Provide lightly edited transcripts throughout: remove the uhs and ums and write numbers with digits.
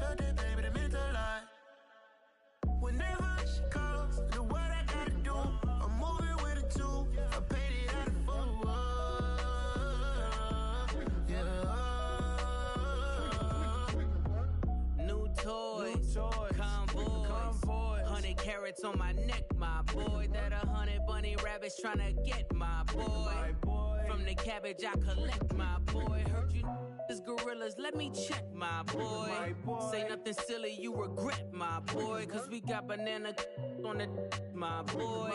felt that baby, that meant a lot. Whenever she calls, know what I gotta do. I'm moving with a two. I paid it out of full. Yeah. New toys, convoys, 100 carats on my neck, my boy. That 100 bunny rabbits tryna get my boy. From the cabbage I collect, my boy. Heard you is gorillas, let me check, my boy. Say nothing silly, you regret, my boy. Cause we got banana on the my boy.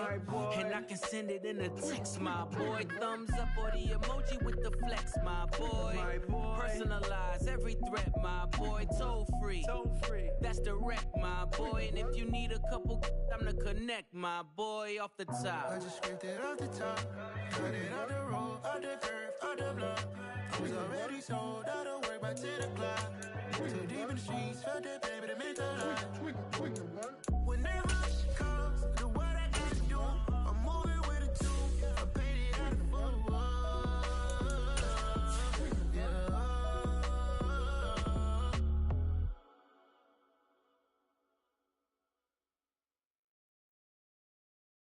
And I can send it in a text, my boy. Thumbs up or the emoji with the flex, my boy. Personalize every threat, my boy. Toll free, that's direct, my boy. And if you need a couple, I'm to connect, my boy. Off the top, I just scraped it off the top. Cut it out the road, out the curve, out the block. I was already sold out of work by 10 o'clock. Too deep in the streets, felt that baby, that meant a lot. Whenever she calls, know what I gotta do. I'm moving with a two. I paid it out of full. Yeah.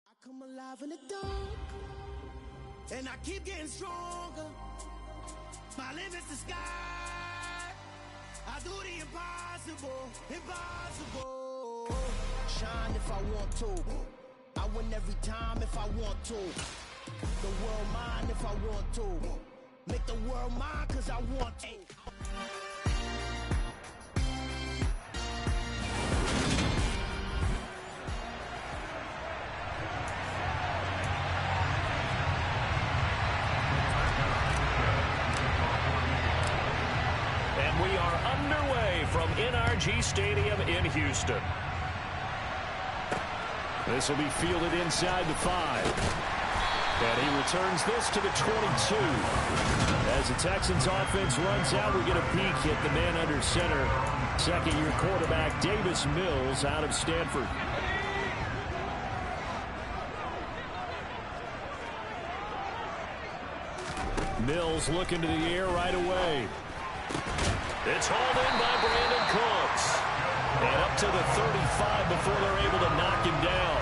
I come alive in the dark, and I keep getting stronger. My limit's the sky. I do the impossible, impossible. Shine if I want to. I win every time if I want to. The world mine if I want to. Make the world mine cause I want to. We are underway from NRG Stadium in Houston. This will be fielded inside the 5. And he returns this to the 22. As the Texans offense runs out, we get a peek at the man under center. Second-year quarterback Davis Mills out of Stanford. Mills looking to the air right away. It's hauled in by Brandon Cooks. And up to the 35 before they're able to knock him down.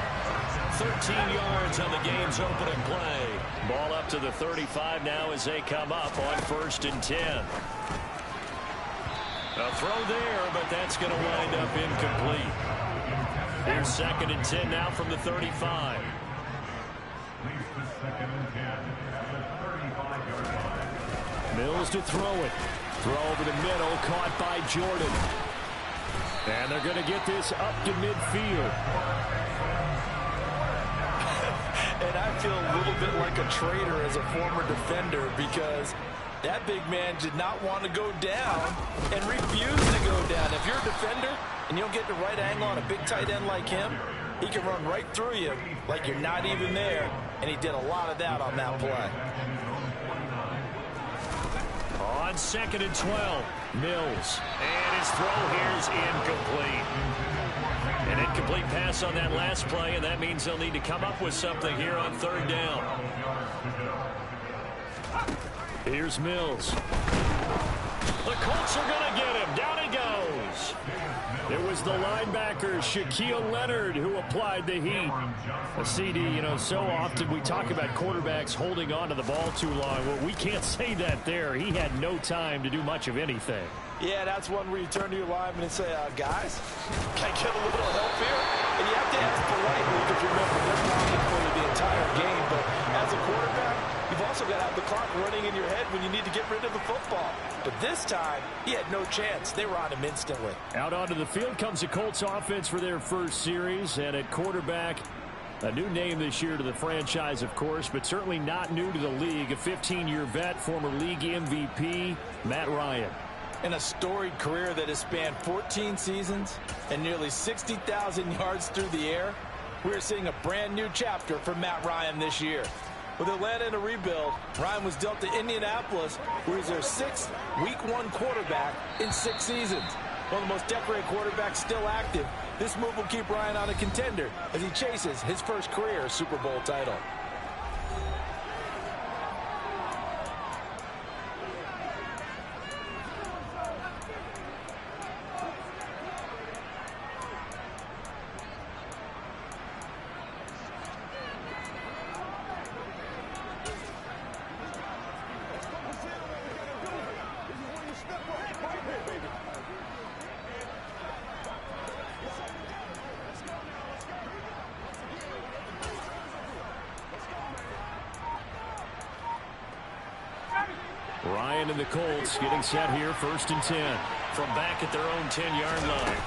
13 yards on the game's opening play. Ball up to the 35 now as they come up on 1st and 10. A throw there, but that's going to wind up incomplete. Here's 2nd and 10 now from the 35. Mills to throw it. Throw over the middle, caught by Jordan. And they're going to get this up to midfield. And I feel a little bit like a traitor as a former defender because that big man did not want to go down and refused to go down. If you're a defender and you don't get the right angle on a big tight end like him, he can run right through you like you're not even there. And he did a lot of that on that play. On 2nd and 12, Mills. And his throw here's incomplete. An incomplete pass on that last play, and that means they'll need to come up with something here on 3rd down. Here's Mills. The Colts are going to get him. Down he goes. It was the linebacker, Shaquille Leonard, who applied the heat. A CD, you know, so often we talk about quarterbacks holding on to the ball too long. Well, we can't say that there. He had no time to do much of anything. Yeah, that's one where you turn to your lineman and say, guys, can I get a little help here? And you have to ask politely because remember, they're blocking for you the entire game. But as a quarterback, you've also got to have the clock running in your head when you need to get rid of the football. But this time, he had no chance. They were on him instantly. Out onto the field comes the Colts offense for their first series. And at quarterback, a new name this year to the franchise, of course, but certainly not new to the league. A 15-year vet, former league MVP, Matt Ryan. In a storied career that has spanned 14 seasons and nearly 60,000 yards through the air, we're seeing a brand new chapter for Matt Ryan this year. With Atlanta in a rebuild, Ryan was dealt to Indianapolis, where he's their 6th Week 1 quarterback in 6 seasons. One of the most decorated quarterbacks still active, this move will keep Ryan on a contender as he chases his first career Super Bowl title. Ryan and the Colts getting set here, 1st and 10. From back at their own 10-yard line.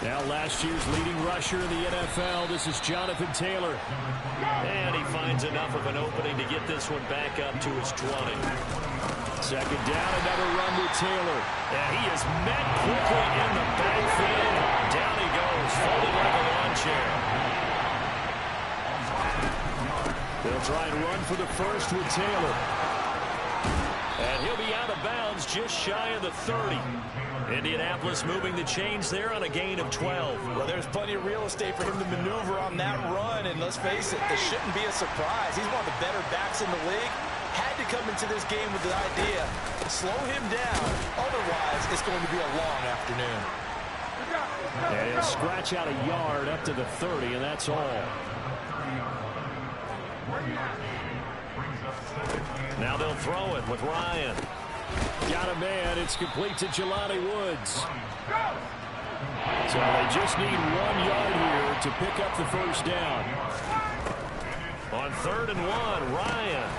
Now last year's leading rusher in the NFL, this is Jonathan Taylor. And he finds enough of an opening to get this one back up to his 20. Second down, another run with Taylor. And he is met quickly in the backfield. Down he goes, folded like a lawn chair. They'll try and run for the first with Taylor. And he'll be out of bounds just shy of the 30. Indianapolis moving the chains there on a gain of 12. Well, there's plenty of real estate for him to maneuver on that run. And let's face it, this shouldn't be a surprise. He's one of the better backs in the league. Had to come into this game with the idea, slow him down. Otherwise, it's going to be a long afternoon. And he'll scratch out a yard up to the 30, and that's all. Now they'll throw it with Ryan. Got a man. It's complete to Jelani Woods. So they just need 1 yard here to pick up the first down. On 3rd and 1, Ryan.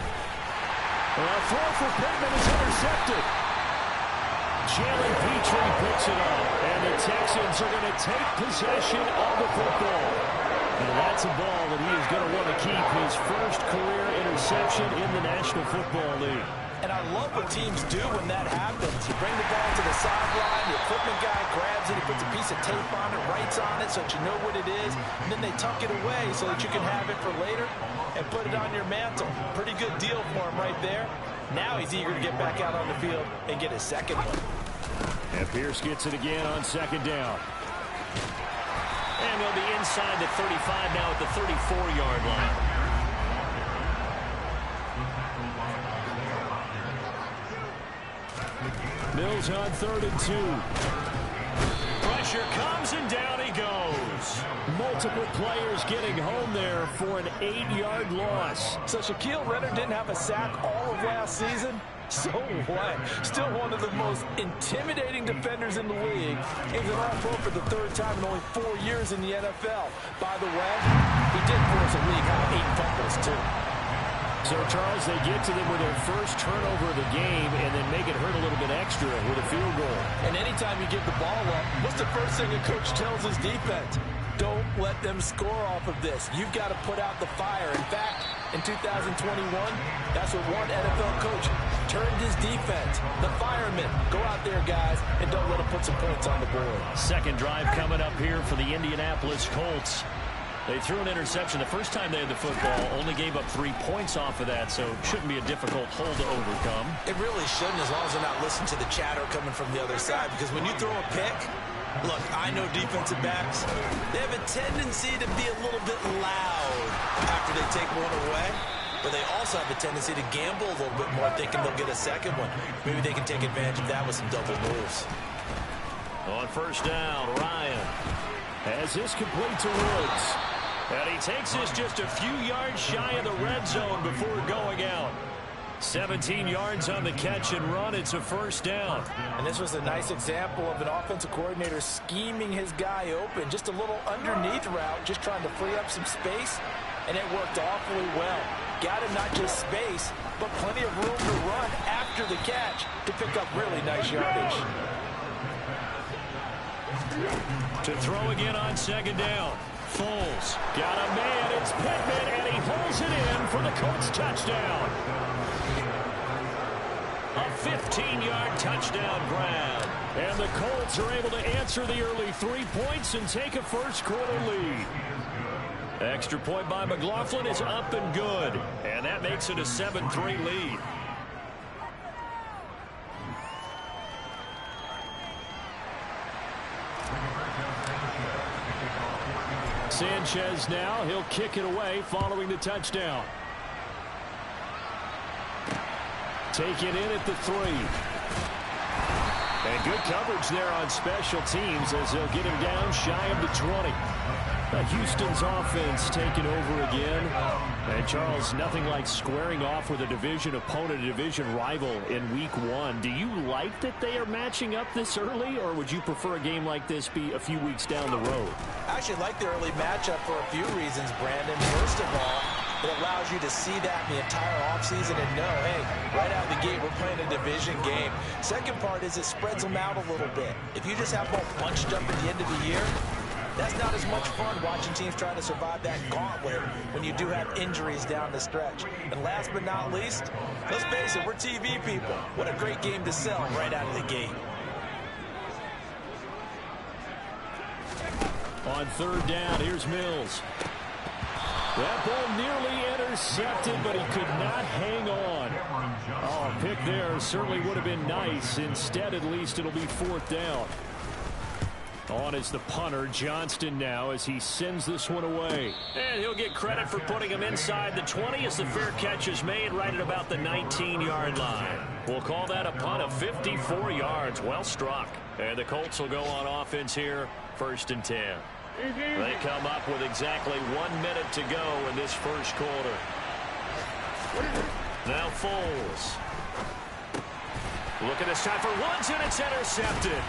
A throw for Pittman is intercepted. Jalen Petrie picks it up, and the Texans are going to take possession of the football. And that's a ball that he is going to want to keep, his first career interception in the National Football League. And I love what teams do when that happens. You bring the ball to the sideline, the equipment guy grabs it, he puts a piece of tape on it, writes on it so that you know what it is, and then they tuck it away so that you can have it for later and put it on your mantle. Pretty good deal for him right there. Now he's eager to get back out on the field and get his second one. And Pierce gets it again on 2nd down. And they'll be inside the 35 now at the 34-yard line. Mills on 3rd and 2. Pressure comes and down he goes. Multiple players getting home there for an 8-yard loss. So Shaquille Leonard didn't have a sack all of last season. So what? Still one of the most intimidating defenders in the league. He's an All-Pro for the 3rd time in only 4 years in the NFL. By the way, he did force a league-high 8 fumbles too. So, Charles, they get to them with their first turnover of the game and then make it hurt a little bit extra with a field goal. And anytime you give the ball up, what's the first thing a coach tells his defense? Don't let them score off of this. You've got to put out the fire. In fact, in 2021, that's what one NFL coach turned his defense. The firemen. Go out there, guys, and don't let them put some points on the board. Second drive coming up here for the Indianapolis Colts. They threw an interception the first time they had the football, only gave up 3 points off of that, so it shouldn't be a difficult hole to overcome. It really shouldn't, as long as they're not listening to the chatter coming from the other side, because when you throw a pick, look, I know defensive backs, they have a tendency to be a little bit loud after they take one away, but they also have a tendency to gamble a little bit more, thinking they'll get a second one. Maybe they can take advantage of that with some double moves. On 1st down, Ryan has this complete to Woods. And he takes this just a few yards shy of the red zone before going out. 17 yards on the catch and run. It's a 1st down. And this was a nice example of an offensive coordinator scheming his guy open. Just a little underneath route, just trying to free up some space. And it worked awfully well. Got him not just space, but plenty of room to run after the catch to pick up really nice yardage. To throw again on 2nd down. Foles got a man. It's Pittman, and he holds it in for the Colts touchdown. A 15-yard touchdown grab. And the Colts are able to answer the early 3 points and take a first-quarter lead. Extra point by McLaughlin is up and good. And that makes it a 7-3 lead. Sanchez now, he'll kick it away following the touchdown. Take it in at the 3. And good coverage there on special teams as they'll get him down shy of the 20. Houston's offense taking over again. And Charles, nothing like squaring off with a division opponent, a division rival in week 1. Do you like that they are matching up this early, or would you prefer a game like this be a few weeks down the road? I actually like the early matchup for a few reasons, Brandon. First of all, It allows you to see that in the entire offseason and know, hey, right out of the gate, we're playing a division game. Second part is it spreads them out a little bit. If you just have them all bunched up at the end of the year, that's not as much fun watching teams try to survive that gauntlet when you do have injuries down the stretch. And last but not least, let's face it, we're TV people. What a great game to sell right out of the gate. On third down, here's Mills. That ball nearly intercepted, but he could not hang on. Oh, a pick there certainly would have been nice. Instead, at least, it'll be fourth down. On is the punter, Johnston, now as he sends this one away. And he'll get credit for putting him inside the 20 as the fair catch is made right at about the 19-yard line. We'll call that a punt of 54 yards. Well struck. And the Colts will go on offense here, 1st and 10. They come up with exactly 1 minute to go in this first quarter. Now Foles. Look at this time for Woods, and it's intercepted.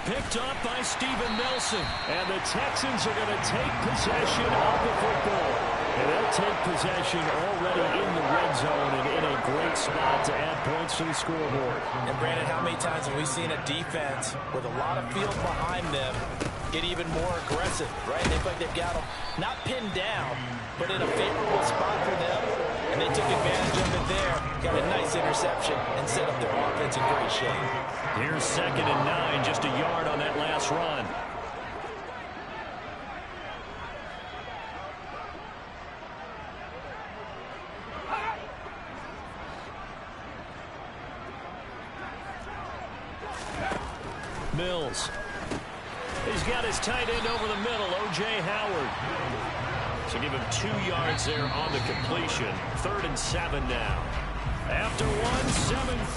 Picked up by Steven Nelson. And the Texans are going to take possession of the football. And they'll take possession already in the red zone and in a great spot to add points to the scoreboard. And Brandon, how many times have we seen a defense with a lot of field behind them get even more aggressive, right? They feel like they've got them not pinned down, but in a favorable spot for them. And they took advantage of it there, got a nice interception, and set up their offense in great shape. Here's 2nd and 9, just a yard on that last run. Mills. He's got his tight end over the middle, O.J. Howard. So give him 2 yards there on the completion. 3rd and 7 now. After 1,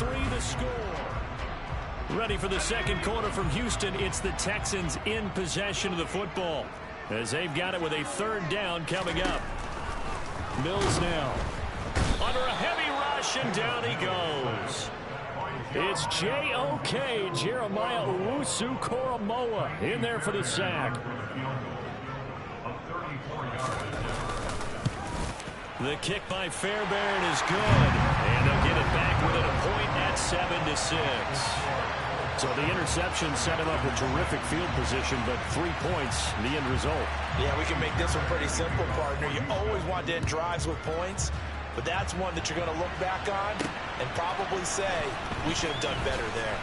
7-3 the score. Ready for the second quarter from Houston. It's the Texans in possession of the football as they've got it with a 3rd down coming up. Mills now. Under a heavy rush, and down he goes. It's J.O.K. Jeremiah Owusu-Koramoah in there for the sack. The kick by Fairbairn is good. And they'll get it back within a point at 7-6. So the interception set him up with terrific field position, but 3 points, the end result. Yeah, we can make this one pretty simple, partner. You always want to end drives with points, but that's one that you're going to look back on and probably say, we should have done better there.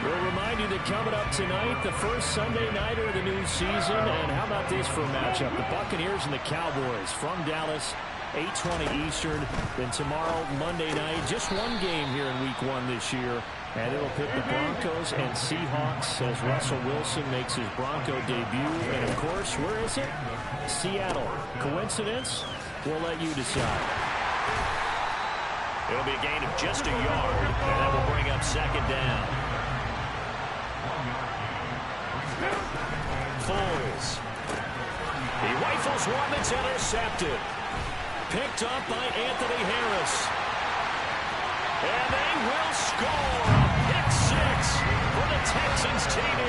We'll remind you that coming up tonight, the first Sunday nighter of the new season. And how about this for a matchup? The Buccaneers and the Cowboys from Dallas, 8:20 Eastern. Then tomorrow, Monday night, just one game here in Week 1 this year. And it'll pit the Broncos and Seahawks as Russell Wilson makes his Bronco debut. And, of course, where is it? Seattle. Coincidence? We'll let you decide. It'll be a gain of just a yard, and that will bring up 2nd down. Foles. He rifles one that's intercepted. Picked up by Anthony Harris. And they will score a pick 6 for the Texans TD.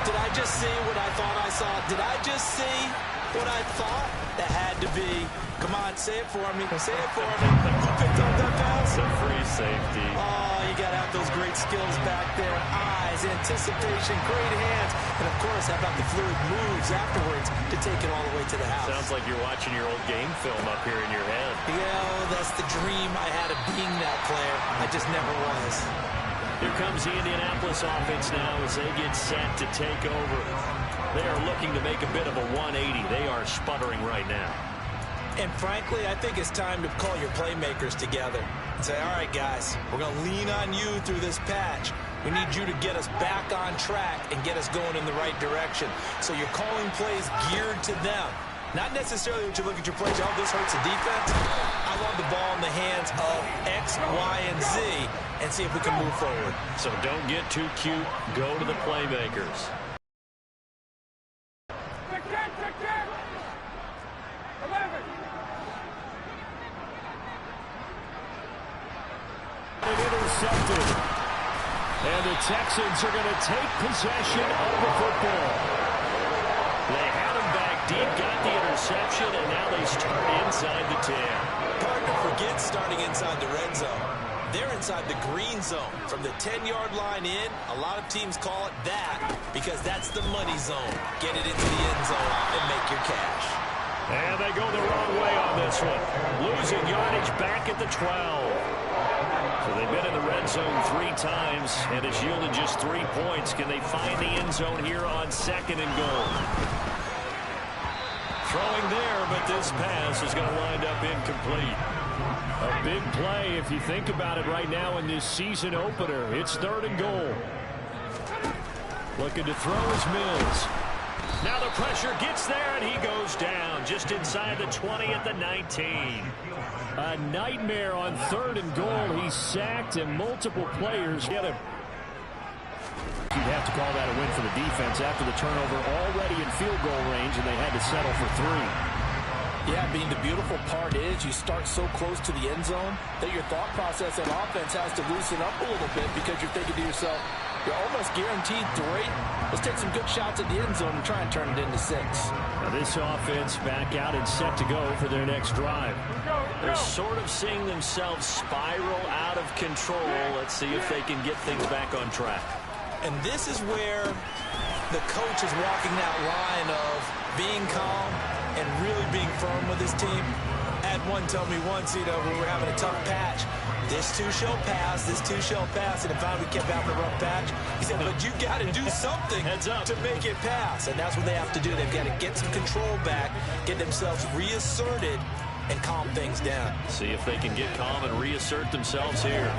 Did I just see what I thought I saw? Did I just see what I thought? That had to be. Come on, say it for me. Say it for me. Who picked up that pass? The free safety. Oh, you got to have those great skills back there. Eyes, anticipation, great hands. And, of course, how about the fluid moves afterwards to take it all the way to the house? Sounds like you're watching your old game film up here in your head. Yeah, that's the dream I had of being that player. I just never was. Here comes the Indianapolis offense now as they get set to take over. They are looking to make a bit of a 180. They are sputtering right now. And frankly, I think it's time to call your playmakers together and say, all right, guys, we're going to lean on you through this patch. We need you to get us back on track and get us going in the right direction. So you're calling plays geared to them. Not necessarily when you look at your plays, oh, this hurts the defense. I want the ball in the hands of X, Y, and Z and see if we can move forward. So don't get too cute. Go to the playmakers. Intercepted. And the Texans are going to take possession of the football. reception, and now they start inside the 10. Hard to forget starting inside the red zone. They're inside the green zone. From the 10-yard line in, a lot of teams call it that because that's the money zone. Get it into the end zone and make your cash. And they go the wrong way on this one. Losing yardage back at the 12. So they've been in the red zone 3 times, and it's yielded just 3 points. Can they find the end zone here on 2nd and goal? Throwing there, but this pass is going to wind up incomplete. A big play if you think about it right now in this season opener. It's 3rd and goal. Looking to throw is Mills. Now the pressure gets there, and he goes down just inside the 20 at the 19. A nightmare on 3rd and goal. He's sacked, and multiple players get him. You'd have to call that a win for the defense after the turnover already in field goal range, and they had to settle for 3. Yeah, being the beautiful part is you start so close to the end zone that your thought process on offense has to loosen up a little bit because you're thinking to yourself, you're almost guaranteed 3. Let's take some good shots at the end zone and try and turn it into 6. Now this offense back out and set to go for their next drive. They're sort of seeing themselves spiral out of control. Let's see if they can get things back on track. And this is where the coach is walking that line of being calm and really being firm with his team. Had one tell me once, when we were having a tough patch, this too shall pass, this too shall pass, and if we kept having a rough patch, he said, but you got to do something to make it pass, and that's what they have to do. They've got to get some control back, get themselves reasserted, and calm things down. See if they can get calm and reassert themselves here.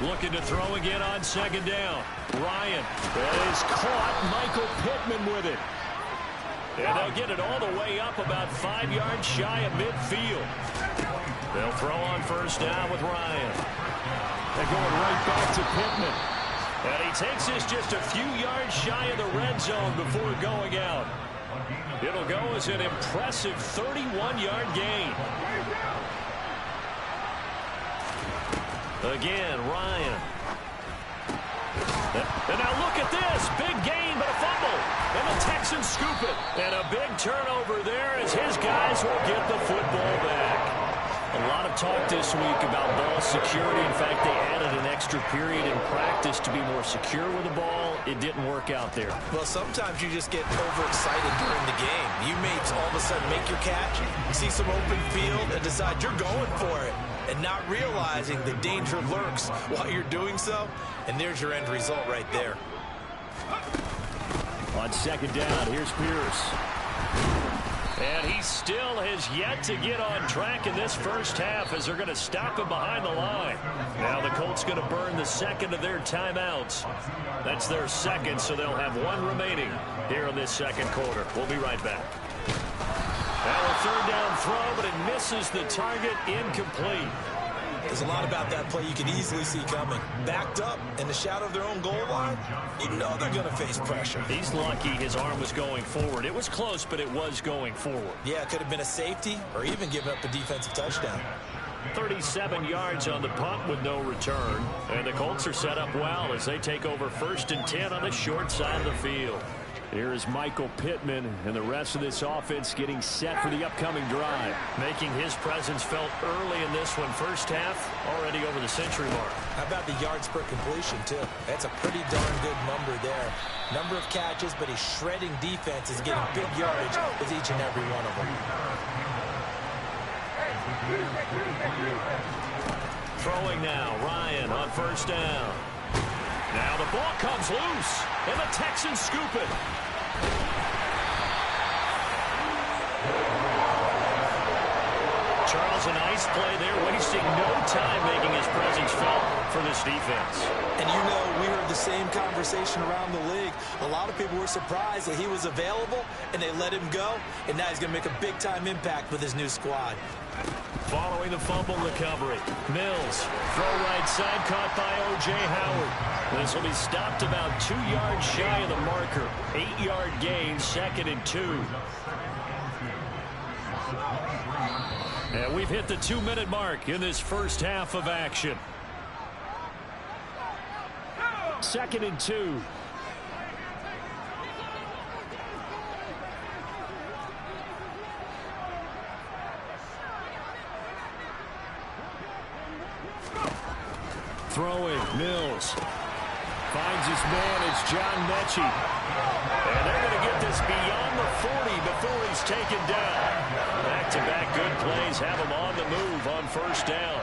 Looking to throw again on 2nd down. Ryan. That is caught. Michael Pittman with it. And they'll get it all the way up about 5 yards shy of midfield. They'll throw on 1st down with Ryan. They're going right back to Pittman. And he takes this just a few yards shy of the red zone before going out. It'll go as an impressive 31-yard gain. Again, Ryan. And now look at this. Big gain, but a fumble. And the Texans scoop it. And a big turnover there as his guys will get the football back. A lot of talk this week about ball security. In fact, they added an extra period in practice to be more secure with the ball. It didn't work out there. Well, sometimes you just get overexcited during the game. You may all of a sudden make your catch, see some open field, and decide you're going for it, and not realizing the danger lurks while you're doing so. And there's your end result right there. On 2nd down, here's Pierce. And he still has yet to get on track in this first half as they're going to stop him behind the line. Now the Colts going to burn the 2nd of their timeouts. That's their 2nd, so they'll have 1 remaining here in this 2nd quarter. We'll be right back. Now a 3rd down throw, but it misses the target, incomplete. There's a lot about that play you can easily see coming. Backed up in the shadow of their own goal line, you know they're going to face pressure. He's lucky his arm was going forward. It was close, but it was going forward. Yeah, it could have been a safety or even given up a defensive touchdown. 37 yards on the punt with no return. And the Colts are set up well as they take over 1st and 10 on the short side of the field. Here is Michael Pittman and the rest of this offense getting set for the upcoming drive. Making his presence felt early in this one. First half already over the century mark. How about the yards per completion, too? That's a pretty darn good number there. Number of catches, but he's shredding defense, is getting big yardage with each and every one of them. Throwing now, Ryan on 1st down. Now the ball comes loose, and the Texans scoop it. Charles, a nice play there, wasting no time making his presence felt for this defense. And you know, we heard the same conversation around the league. A lot of people were surprised that he was available, and they let him go, and now he's going to make a big-time impact with his new squad. Following the fumble recovery, Mills, throw right side, caught by O.J. Howard. This will be stopped about 2 yards shy of the marker. 8-yard gain, 2nd and 2. And we've hit the 2-minute mark in this first half of action. 2nd and 2. Throwing, Mills. Finds his man, it's John Mechie. And they're going to get this beyond the 40 before he's taken down. Back-to-back good plays have him on the move on first down.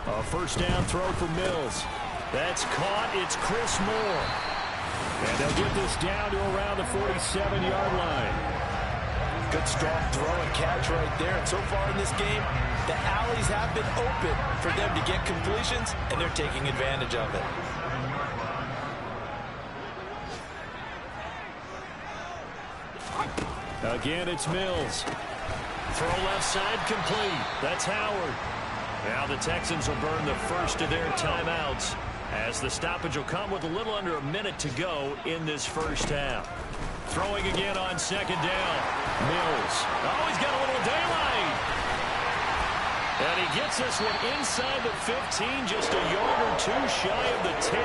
A first down throw for Mills. That's caught. It's Chris Moore. And they'll get this down to around the 47-yard line. Good strong throw and catch right there. And so far in this game, the alleys have been open for them to get completions, and they're taking advantage of it. Again, it's Mills. Throw left side complete. That's Howard. Now the Texans will burn the first of their timeouts as the stoppage will come with a little under a minute to go in this first half. Throwing again on second down. Mills. Oh, he's got a little daylight. And he gets this one inside the 15, just a yard or two shy of the 10.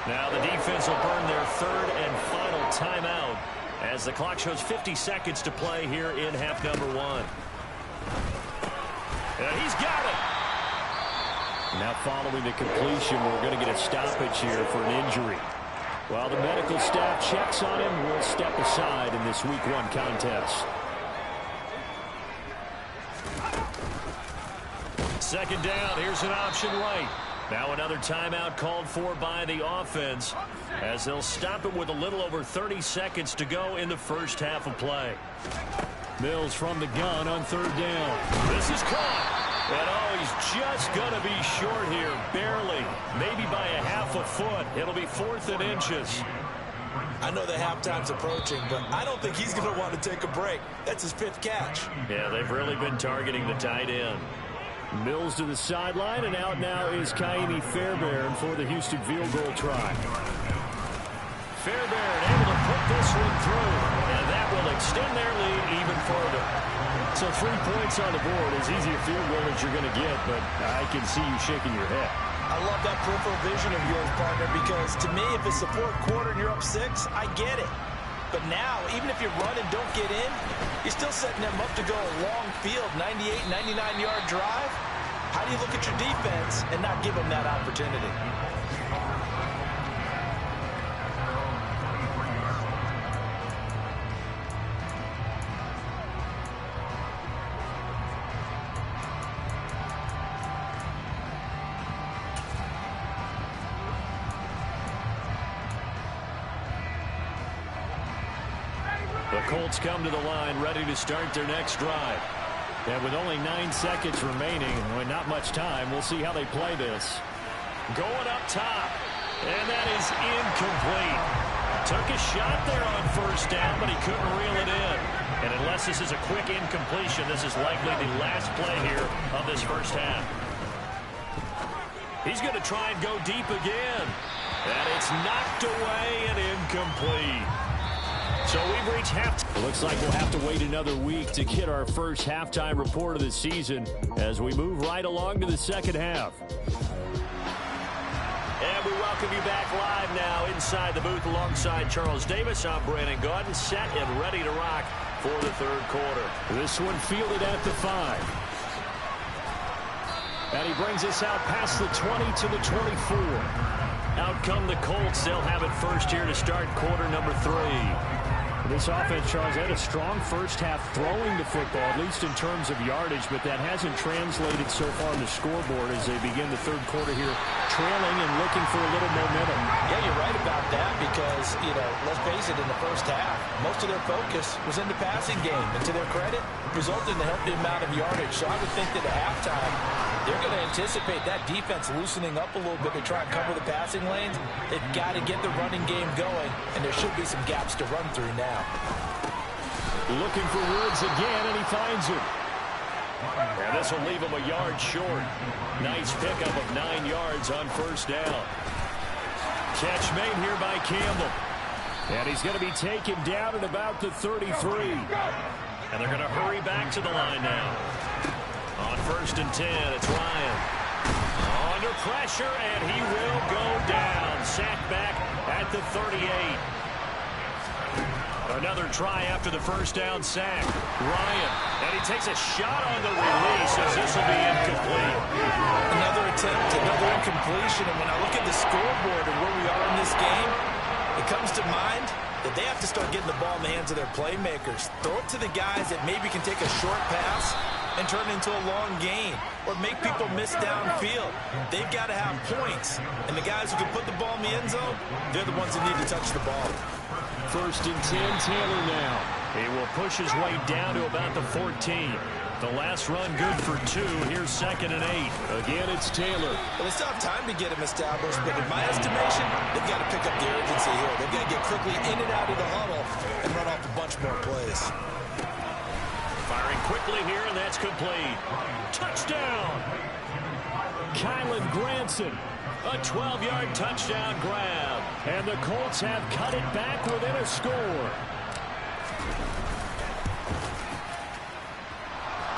Now the defense will burn their third and final timeout as the clock shows 50 seconds to play here in half number 1. And he's got it. Now following the completion, we're going to get a stoppage here for an injury. While the medical staff checks on him, we'll step aside in this Week 1 contest. Second down, here's an option right. Now another timeout called for by the offense as they'll stop it with a little over 30 seconds to go in the first half of play. Mills from the gun on third down. This is caught. And oh, he's just going to be short here, barely, maybe by a half a foot. It'll be 4th and inches. I know the halftime's approaching, but I don't think he's going to want to take a break. That's his 5th catch. Yeah, they've really been targeting the tight end. Mills to the sideline, and out now is Kaimi Fairbairn for the Houston field goal try. Fairbairn able to put this one through, and that will extend their lead even further. So 3 points on the board, as easy a field goal as you're going to get, but I can see you shaking your head. I love that peripheral vision of yours, partner, because to me, if it's the 4th quarter and you're up 6, I get it. But now, even if you run and don't get in, you're still setting them up to go a long field, 98, 99-yard drive. How do you look at your defense and not give them that opportunity? The Colts come to the line ready to start their next drive. And with only 9 seconds remaining, well, not much time, we'll see how they play this. Going up top, and that is incomplete. Took a shot there on first down, but he couldn't reel it in. And unless this is a quick incompletion, this is likely the last play here of this first half. He's going to try and go deep again. And it's knocked away and incomplete. So we've reached halftime. Looks like we'll have to wait another week to get our first halftime report of the season as we move right along to the second half. And we welcome you back live now inside the booth alongside Charles Davis. I'm Brandon Gaudin, set and ready to rock for the third quarter. This one fielded at the 5. And he brings us out past the 20 to the 24. Out come the Colts. They'll have it first here to start quarter number 3. This offense, Charles, had a strong first half throwing the football, at least in terms of yardage, but that hasn't translated so far on the scoreboard as they begin the third quarter here, trailing and looking for a little momentum. Yeah, you're right about that because, let's face it, in the first half, most of their focus was in the passing game. And to their credit, resulted in a healthy amount of yardage. So I would think that at halftime, they're going to anticipate that defense loosening up a little bit to try and cover the passing lanes. They've got to get the running game going, and there should be some gaps to run through now. Looking for Woods again, and he finds him. And this will leave him a yard short. Nice pickup of 9 yards on first down. Catch made here by Campbell. And he's going to be taken down at about the 33. And they're going to hurry back to the line now. On 1st and 10, it's Ryan. Under pressure, and he will go down. Sacked back at the 38. Another try after the first down sack. Ryan, and he takes a shot on the release as this will be incomplete. Another attempt, another incompletion. And when I look at the scoreboard and where we are in this game, it comes to mind that they have to start getting the ball in the hands of their playmakers. Throw it to the guys that maybe can take a short pass and turn it into a long gain or make people miss downfield. They've got to have points. And the guys who can put the ball in the end zone, they're the ones that need to touch the ball. 1st and 10, Taylor now. He will push his way down to about the 14. The last run good for 2. Here's 2nd and 8. Again, it's Taylor. Well, they still have time to get him established, but in my estimation, they've got to pick up the urgency here. They've got to get quickly in and out of the huddle and run off a bunch more plays. Firing quickly here, and that's complete. Touchdown! Kylan Granson. A 12-yard touchdown grab. And the Colts have cut it back within a score.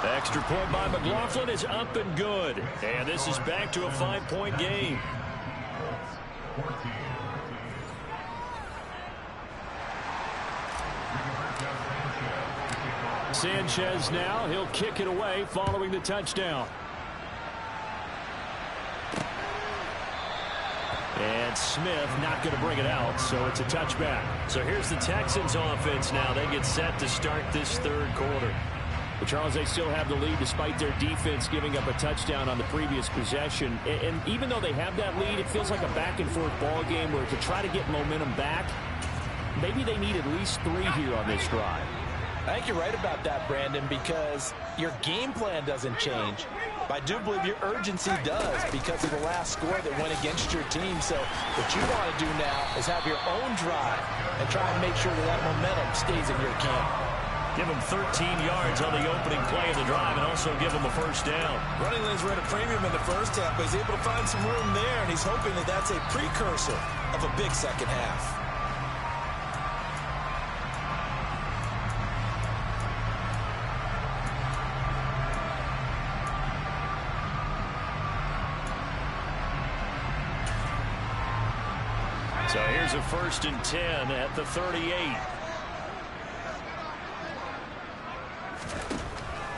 The extra point by McLaughlin is up and good. And this is back to a 5-point game. Sanchez now. He'll kick it away following the touchdown. And Smith not going to bring it out, so it's a touchback. So here's the Texans offense now. They get set to start this 3rd quarter. But Charles, they still have the lead despite their defense giving up a touchdown on the previous possession. And even though they have that lead, it feels like a back-and-forth ball game where to try to get momentum back, maybe they need at least 3 here on this drive. I think you're right about that, Brandon, because your game plan doesn't change. But I do believe your urgency does because of the last score that went against your team. So what you want to do now is have your own drive and try and make sure that momentum stays in your camp. Give him 13 yards on the opening play of the drive and also give him a 1st down. Running lanes were at a premium in the first half, but he's able to find some room there, and he's hoping that that's a precursor of a big second half. So here's a 1st and 10 at the 38.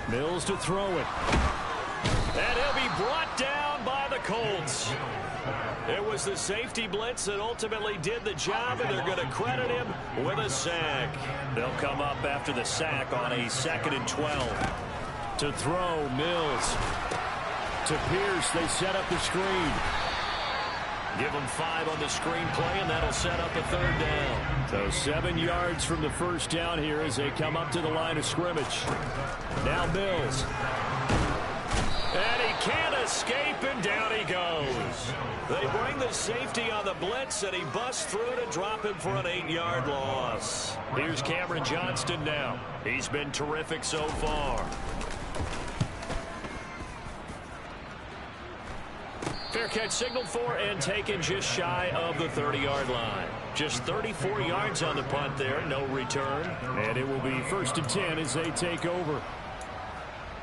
Mills to throw it. And he'll be brought down by the Colts. It was the safety blitz that ultimately did the job, and they're going to credit him with a sack. They'll come up after the sack on a 2nd and 12. To throw, Mills. To Pierce, they set up the screen. Give them 5 on the screen play, and that'll set up a 3rd down. So 7 yards from the 1st down here as they come up to the line of scrimmage. Now Mills. And he can't escape, and down he goes. They bring the safety on the blitz, and he busts through to drop him for an 8-yard loss. Here's Cameron Johnston now. He's been terrific so far. Fair catch signaled for and taken just shy of the 30-yard line. Just 34 yards on the punt there, no return. And it will be 1st and 10 as they take over.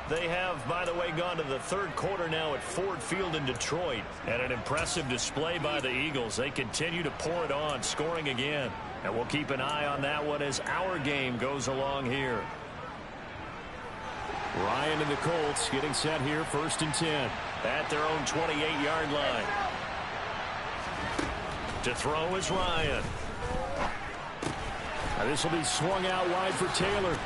They have, by the way, gone to the 3rd quarter now at Ford Field in Detroit. And an impressive display by the Eagles. They continue to pour it on, scoring again. And we'll keep an eye on that one as our game goes along here. Ryan and the Colts getting set here, 1st and 10. At their own 28-yard line. To throw is Ryan. Now this will be swung out wide for Taylor.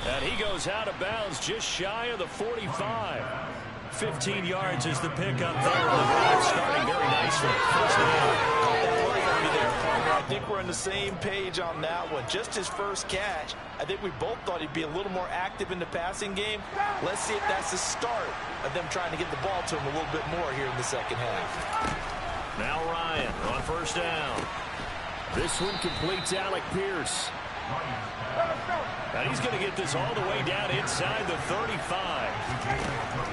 And he goes out of bounds just shy of the 45. 15 yards is the pickup there. The drive starting very nicely. 1st down. I think we're on the same page on that one. Just his first catch. I think we both thought he'd be a little more active in the passing game. Let's see if that's the start of them trying to get the ball to him a little bit more here in the second half. Now Ryan on 1st down. This one completes Alec Pierce. And he's going to get this all the way down inside the 35.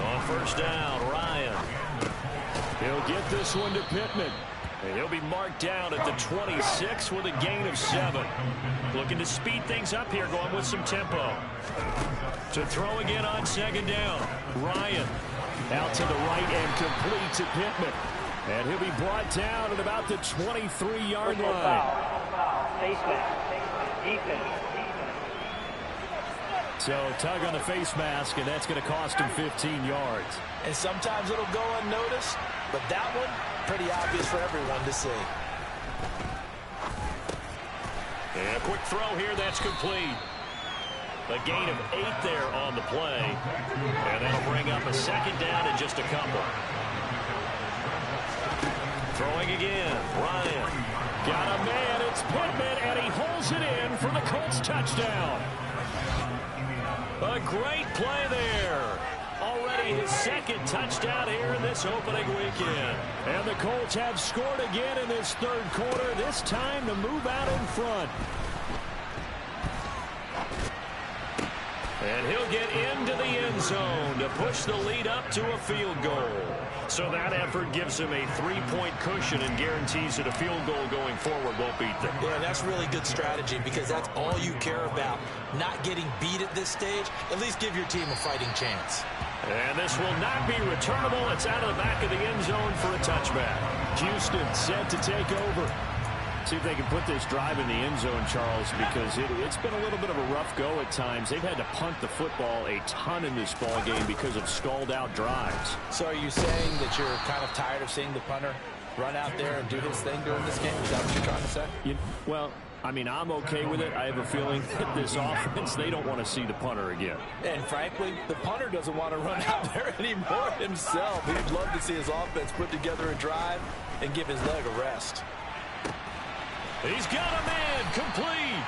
On 1st down, Ryan. He'll get this one to Pittman. And he'll be marked down at the 26 with a gain of 7. Looking to speed things up here, going with some tempo. To throw again on second down. Ryan out to the right and complete to Pittman. And he'll be brought down at about the 23-yard line. So tug on the face mask, and that's going to cost him 15 yards. And sometimes it'll go unnoticed, but that one, pretty obvious for everyone to see. And a quick throw here, that's complete. A gain of 8 there on the play. And that'll bring up a second down in just a couple. Throwing again, Ryan. Got a man, it's Pittman, and he holds it in for the Colts touchdown. A great play there. Already his second touchdown here in this opening weekend. And the Colts have scored again in this third quarter, this time to move out in front. And he'll get into the end zone to push the lead up to a field goal. So that effort gives him a 3-point cushion and guarantees that a field goal going forward won't beat them. Yeah, that's really good strategy because that's all you care about. Not getting beat at this stage, at least give your team a fighting chance. And this will not be returnable. It's out of the back of the end zone for a touchback. Houston set to take over. See if they can put this drive in the end zone, Charles, because it's been a little bit of a rough go at times. They've had to punt the football a ton in this ball game because of stalled-out drives. So are you saying that you're kind of tired of seeing the punter run out there and do his thing during this game? Is that what you're trying to say? Well, I mean, I'm okay with it. I have a feeling that this offense, they don't want to see the punter again. And frankly, the punter doesn't want to run out there anymore himself. He'd love to see his offense put together a drive and give his leg a rest. He's got a man, complete.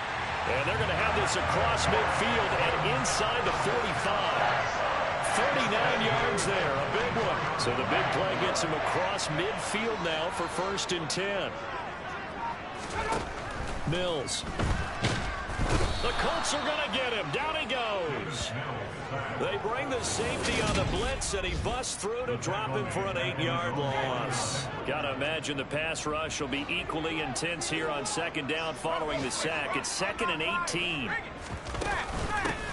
And they're going to have this across midfield and inside the 45. 39 yards there, a big one. So the big play gets him across midfield now for 1st and 10. Mills. The Colts are going to get him. Down he goes. They bring the safety on the blitz, and he busts through to drop him for an 8-yard loss. Got to imagine the pass rush will be equally intense here on second down following the sack. It's 2nd and 18.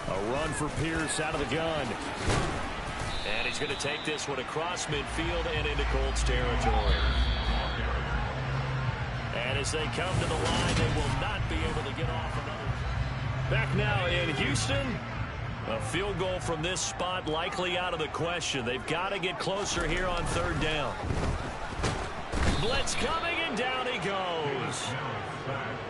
A run for Pierce out of the gun. And he's going to take this one across midfield and into Colts territory. And as they come to the line, they will not be able to get off another. Back now in Houston. A field goal from this spot likely out of the question. They've got to get closer here on 3rd down. Blitz coming, and down he goes.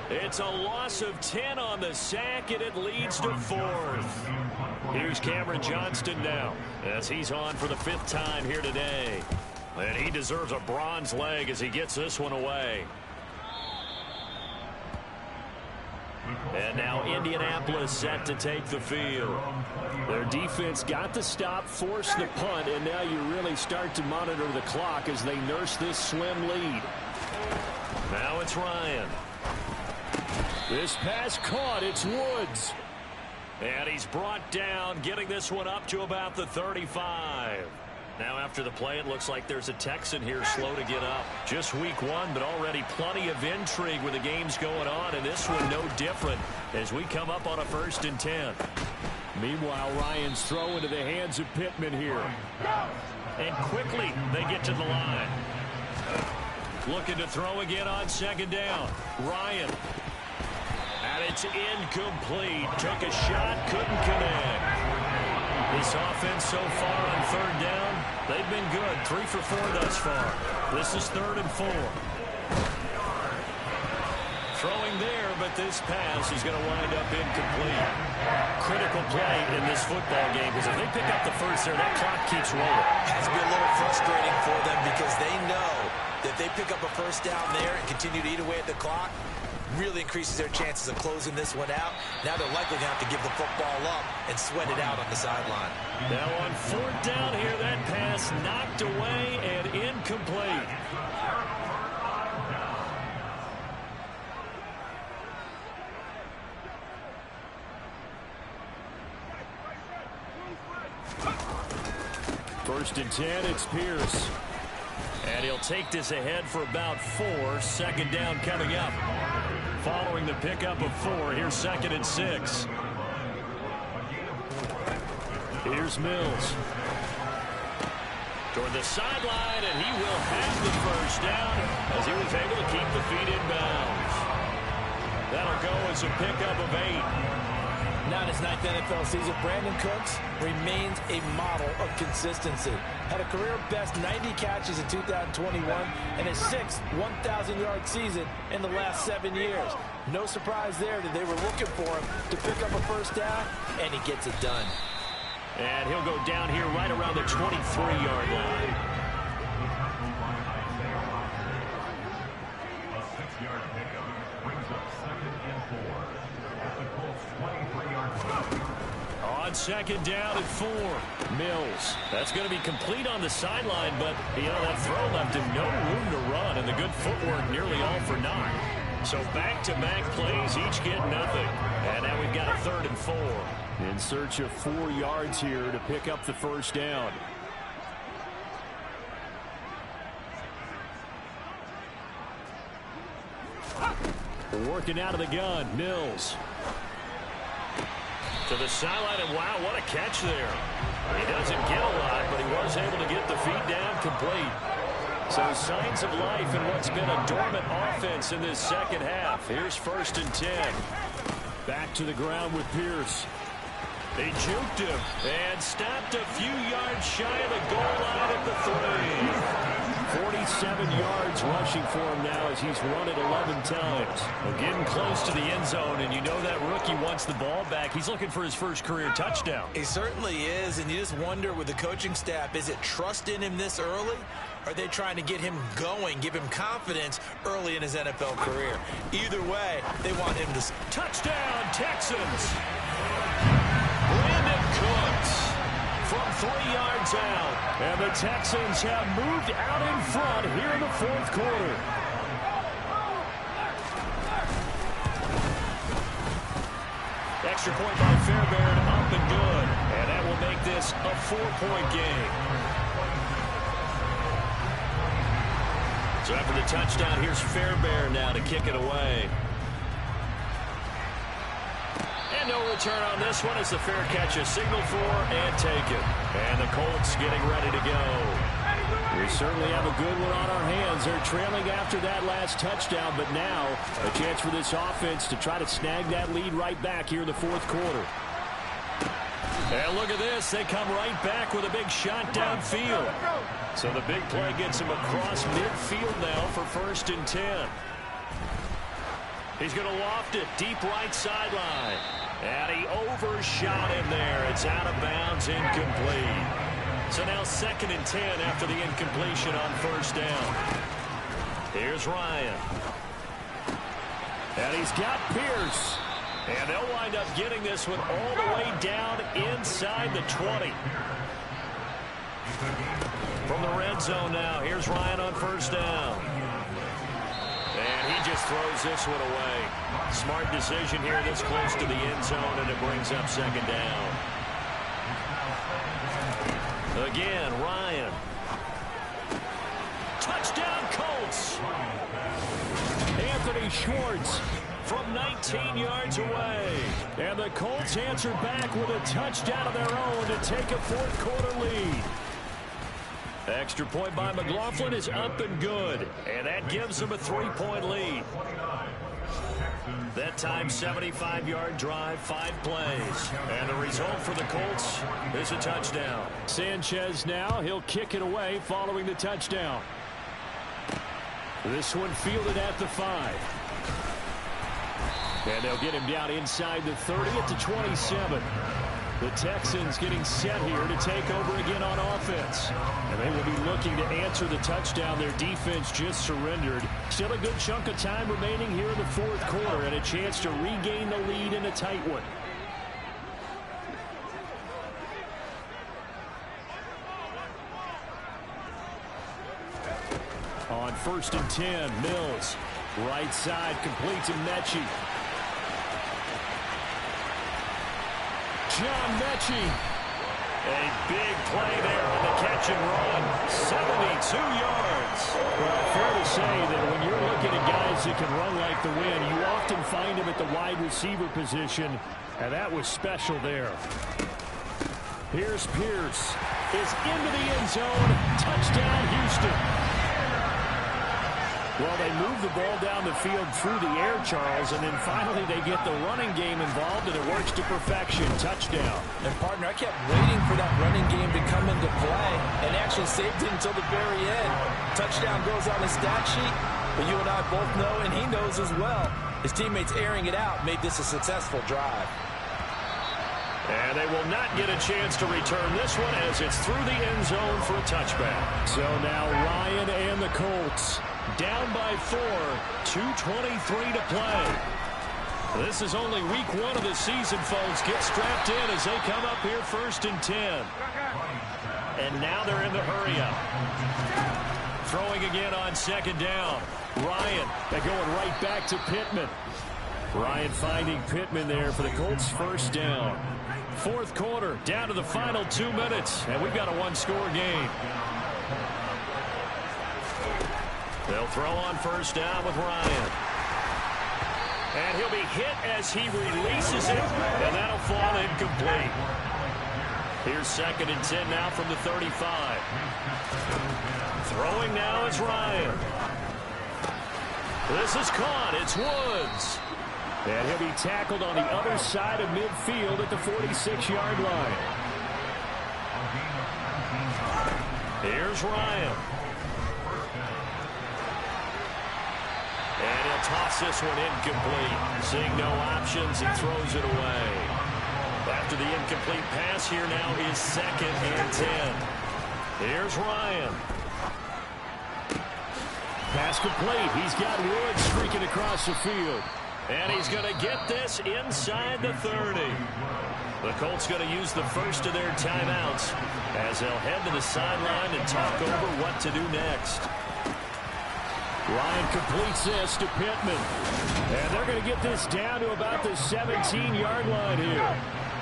It's a loss of 10 on the sack, and it leads to 4th. Here's Cameron Johnston now as he's on for the 5th time here today. And he deserves a bronze leg as he gets this one away. And now Indianapolis set to take the field. Their defense got the stop, forced the punt, and now you really start to monitor the clock as they nurse this slim lead. Now it's Ryan. This pass caught. It's Woods. And he's brought down, getting this one up to about the 35. Now after the play, it looks like there's a Texan here slow to get up. Just week 1, but already plenty of intrigue with the games going on, and this one no different as we come up on a 1st and 10. Meanwhile, Ryan's throw into the hands of Pittman here. And quickly they get to the line. Looking to throw again on 2nd down. Ryan. And it's incomplete. Took a shot, couldn't connect. This offense so far on 3rd down, they've been good. 3 for 4 thus far. This is 3rd and 4. Throwing there, but this pass is going to wind up incomplete. Critical play in this football game because if they pick up the first there, that clock keeps rolling. It has to be a little frustrating for them because they know that if they pick up a 1st down there and continue to eat away at the clock, really increases their chances of closing this one out. Now they're likely going to have to give the football up and sweat it out on the sideline. Now on 4th down here, that pass knocked away and incomplete. First and 10, it's Pierce. And he'll take this ahead for about 4. Second down coming up. Following the pickup of 4, here's 2nd and 6. Here's Mills. Toward the sideline, and he will have the first down as he was able to keep the feet in bounds. That'll go as a pickup of 8. Now in his 9th NFL season, Brandon Cooks remains a model of consistency. Had a career-best 90 catches in 2021 and his 6th 1,000-yard season in the last 7 years. No surprise there that they were looking for him to pick up a first down, and he gets it done. And he'll go down here right around the 23-yard line. A 6-yard pickup brings up 2nd and 4 at the Colts 23-yard line. On 2nd down and 4, Mills. That's going to be complete on the sideline, but, that throw left him no room to run, and the good footwork nearly all for naught. So back-to-back plays, each get nothing. And now we've got a 3rd and 4. In search of 4 yards here to pick up the first down. Working out of the gun, Mills. To the sideline, and wow, what a catch there. He doesn't get a lot, but he was able to get the feet down complete. So signs of life in what's been a dormant offense in this second half. Here's 1st and 10. Back to the ground with Pierce. They juked him and stopped a few yards shy of the goal line at the 3. 47 yards rushing for him now as he's run it 11 times. Well, getting close to the end zone, and you know that rookie wants the ball back. He's looking for his first career touchdown. He certainly is, and you just wonder with the coaching staff, is it trust in him this early? Or are they trying to get him going, give him confidence early in his NFL career? Either way, they want him to... Touchdown, Texans! Brandon Cooks from 3 yards out. And the Texans have moved out in front here in the 4th quarter. Extra point by Fairbairn, up and good. And that will make this a 4-point game. So after the touchdown, here's Fairbairn now to kick it away. And no return on this one as the fair catch is signaled for and taken. And the Colts getting ready to go. We certainly have a good one on our hands. They're trailing after that last touchdown, but now a chance for this offense to try to snag that lead right back here in the 4th quarter. And look at this. They come right back with a big shot downfield. So the big play gets him across midfield now for 1st and 10. He's going to loft it deep right sideline. And he overshot him there. It's out of bounds, incomplete. So now 2nd and 10 after the incompletion on 1st down. Here's Ryan. And he's got Pierce. And they'll wind up getting this one all the way down inside the 20. From the red zone now, here's Ryan on 1st down. And he just throws this one away. Smart decision here this close to the end zone, and it brings up 2nd down. Again, Ryan. Touchdown, Colts. Anthony Schwartz from 19 yards away. And the Colts answer back with a touchdown of their own to take a 4th quarter lead. Extra point by McLaughlin is up and good. And that gives them a 3-point lead. That time, 75-yard drive, 5 plays. And the result for the Colts is a touchdown. Sanchez now, he'll kick it away following the touchdown. This one fielded at the 5. And they'll get him down inside the 30 at the 27. The Texans getting set here to take over again on offense. And they will be looking to answer the touchdown their defense just surrendered. Still a good chunk of time remaining here in the 4th quarter and a chance to regain the lead in a tight one. On 1st and 10, Mills. Right side complete to Mechie. John Mechie. A big play there on the catch and run. 72 yards. Well, fair to say that when you're looking at guys that can run like the wind, you often find them at the wide receiver position, and that was special there. Here's Pierce. Is into the end zone. Touchdown, Houston. Well, they move the ball down the field through the air, Charles, and then finally they get the running game involved, and it works to perfection. Touchdown. And, partner, I kept waiting for that running game to come into play and actually saved it until the very end. Touchdown goes on the stat sheet, but you and I both know, and he knows as well, his teammates airing it out made this a successful drive. And they will not get a chance to return this one as it's through the end zone for a touchback. So now Ryan and the Colts down by 4, 2:23 to play. This is only week 1 of the season, folks. Get strapped in as they come up here 1st and 10. And now they're in the hurry-up. Throwing again on 2nd down. Ryan, they're going right back to Pittman. Ryan finding Pittman there for the Colts' 1st down. 4th quarter, down to the final 2 minutes, and we've got a 1-score game. They'll throw on 1st down with Ryan. And he'll be hit as he releases it, and that'll fall incomplete. Here's 2nd and 10 now from the 35. Throwing now is Ryan. This is caught. It's Woods. And he'll be tackled on the other side of midfield at the 46-yard line. Here's Ryan. And he'll toss this one incomplete. Seeing no options, he throws it away. After the incomplete pass, here now is 2nd and 10. Here's Ryan. Pass complete. He's got Woods streaking across the field. And he's going to get this inside the 30. The Colts going to use the first of their timeouts as they'll head to the sideline and talk over what to do next. Ryan completes this to Pittman. And they're going to get this down to about the 17-yard line here.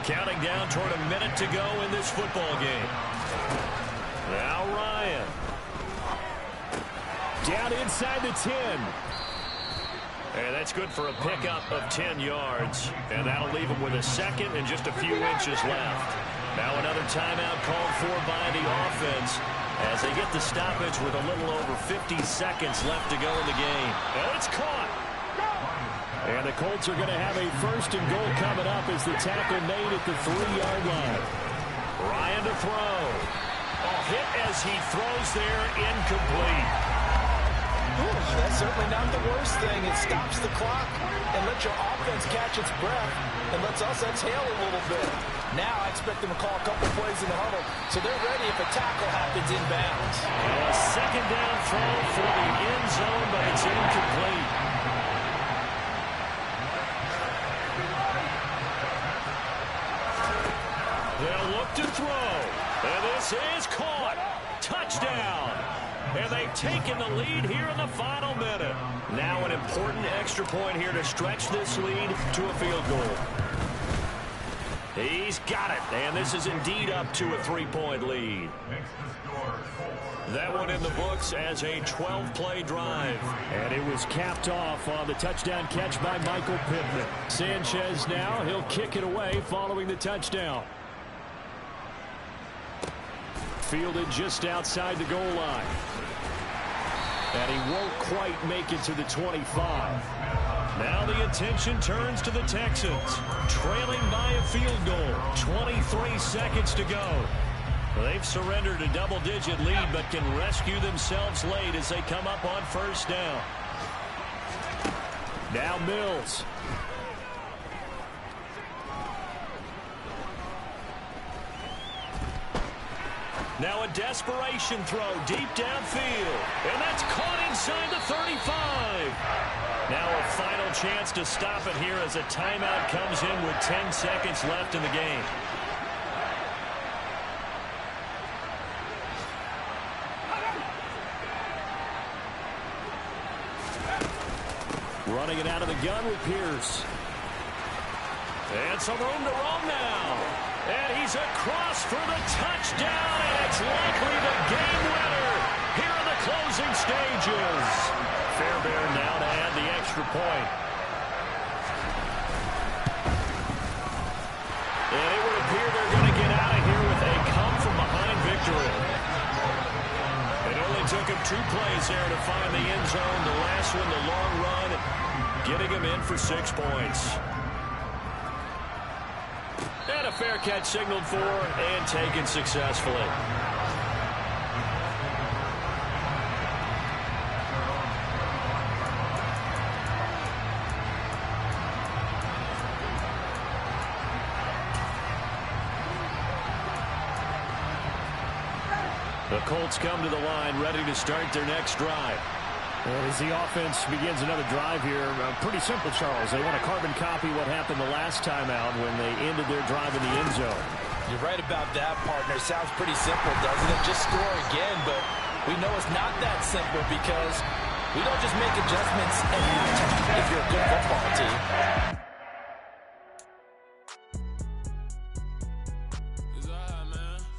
Counting down toward a minute to go in this football game. Now Ryan. Down inside the 10. And that's good for a pickup of 10 yards. And that'll leave him with a 2nd and just a few inches left. Now another timeout called for by the offense as they get the stoppage with a little over 50 seconds left to go in the game. And it's caught. And the Colts are going to have a 1st and goal coming up as the tackle made at the 3-yard line. Ryan to throw. A hit as he throws there, incomplete. That's certainly not the worst thing. It stops the clock and lets your offense catch its breath and lets us exhale a little bit. Now I expect them to call a couple plays in the huddle so they're ready if a tackle happens inbounds. A 2nd down throw for the end zone, but it's incomplete. They'll look to throw. And this is caught. Touchdown. And they've taken the lead here in the final minute. Now an important extra point here to stretch this lead to a field goal. He's got it. And this is indeed up to a 3-point lead. That one in the books as a 12-play drive. And it was capped off on the touchdown catch by Michael Pittman. Sanchez now, he'll kick it away following the touchdown. Fielded just outside the goal line. And he won't quite make it to the 25. Now the attention turns to the Texans, trailing by a field goal. 23 seconds to go. They've surrendered a double-digit lead, but can rescue themselves late as they come up on 1st down. Now Mills. Now a desperation throw deep downfield. And that's caught inside the 35. Now a final chance to stop it here as a timeout comes in with 10 seconds left in the game. Running it out of the gun with Pierce. And some room to roam now. And he's across for the touchdown, and it's likely the game winner here in the closing stages. Fairbairn now to add the extra point. And it would appear they're going to get out of here with a come-from-behind victory. It only took him 2 plays there to find the end zone. The last one, the long run, getting him in for 6 points. And a fair catch signaled for and taken successfully. The Colts come to the line, ready to start their next drive. As the offense begins another drive here, pretty simple, Charles. They want to carbon copy what happened the last time out when they ended their drive in the end zone. You're right about that, partner. Sounds pretty simple, doesn't it? Just score again, but we know it's not that simple because we don't just make adjustments at halftime if you're a good football team.